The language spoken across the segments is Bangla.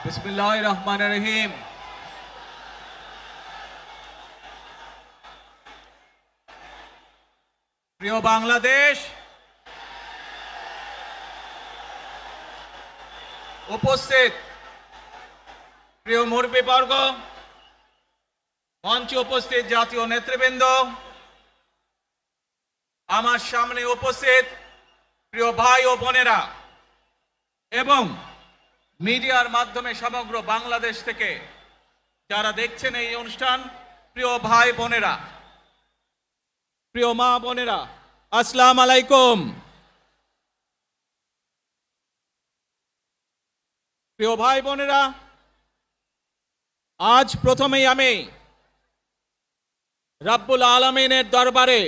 বিসমিল্লাহির রহমানির রহিম। প্রিয় বাংলাদেশ, উপস্থিত প্রিয় মুরব্বীবর্গ, মঞ্চে উপস্থিত জাতীয় নেতৃবৃন্দ, আমার সামনে উপস্থিত প্রিয় ভাই ও বোনেরা এবং মিডিয়ার মাধ্যমে সমগ্র বাংলাদেশ থেকে যারা দেখছেন এই অনুষ্ঠান, প্রিয় ভাই বোনেরা, প্রিয় মা বোনেরা, আসসালামু আলাইকুম। প্রিয় ভাই বোনেরা, আজ প্রথমেই আমি রাব্বুল আলামিনের দরবারে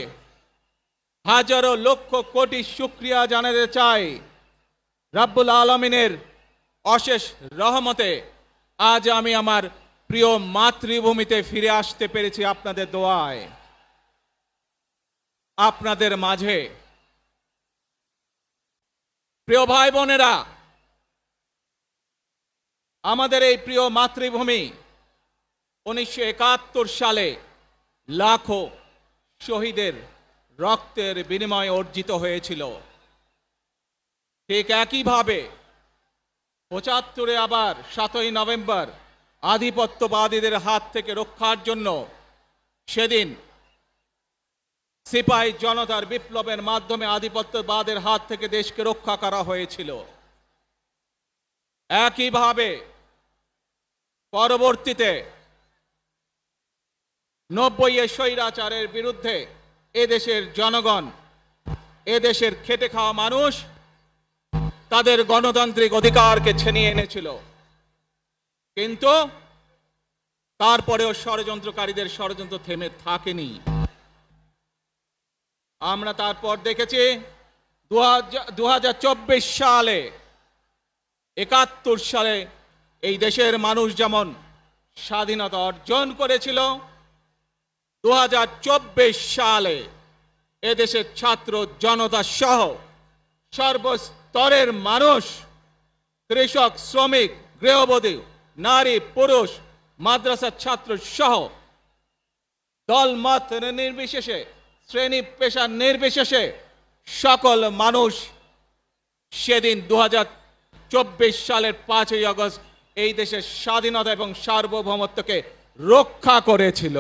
হাজারো লক্ষ কোটি শুকরিয়া জানাতে চাই। রাব্বুল আলামিনের অশেষ রহমতে আজ আমি আমার প্রিয় মাতৃভূমিতে ফিরে আসতে পেরেছি আপনাদের দোয়ায়। আপনাদের মাঝে প্রিয় ভাই বোনেরা, আমাদের এই প্রিয় মাতৃভূমি 1971 সালে লাখো শহীদের রক্তের বিনিময়ে অর্জিত হয়েছিল। ঠিক একইভাবে 75-এ আবার 7ই নভেম্বর আধিপত্যবাদীদের হাত থেকে রক্ষার জন্য সেদিন সিপাহী জনতার বিপ্লবের মাধ্যমে আধিপত্যবাদের হাত থেকে দেশকে রক্ষা করা হয়েছিল। একইভাবে পরবর্তীতে 90-এ স্বৈরাচারের বিরুদ্ধে এদেশের জনগণ, এদেশের খেটে খাওয়া মানুষ তাদের গণতান্ত্রিক অধিকারকে ছিনিয়ে এনেছিল। কিন্তু তারপরেও ষড়যন্ত্রকারীদের ষড়যন্ত্র থেমে থাকেনি। আমরা তারপর দেখেছি 2024 সালে, 71 সালে এই দেশের মানুষ যেমন স্বাধীনতা অর্জন করেছিল, 2024 সালে এদেশের ছাত্র জনতা সহ সর্বস্তরের মানুষ, কৃষক, শ্রমিক, গৃহবধূ, নারী, পুরুষ, মাদ্রাসার ছাত্র সহ দলমত নির্বিশেষে, শ্রেণী পেশা নির্বিশেষে সকল মানুষ সেদিন 2024 সালের 5ই আগস্ট এই দেশের স্বাধীনতা এবং সার্বভৌমত্বকে রক্ষা করেছিল।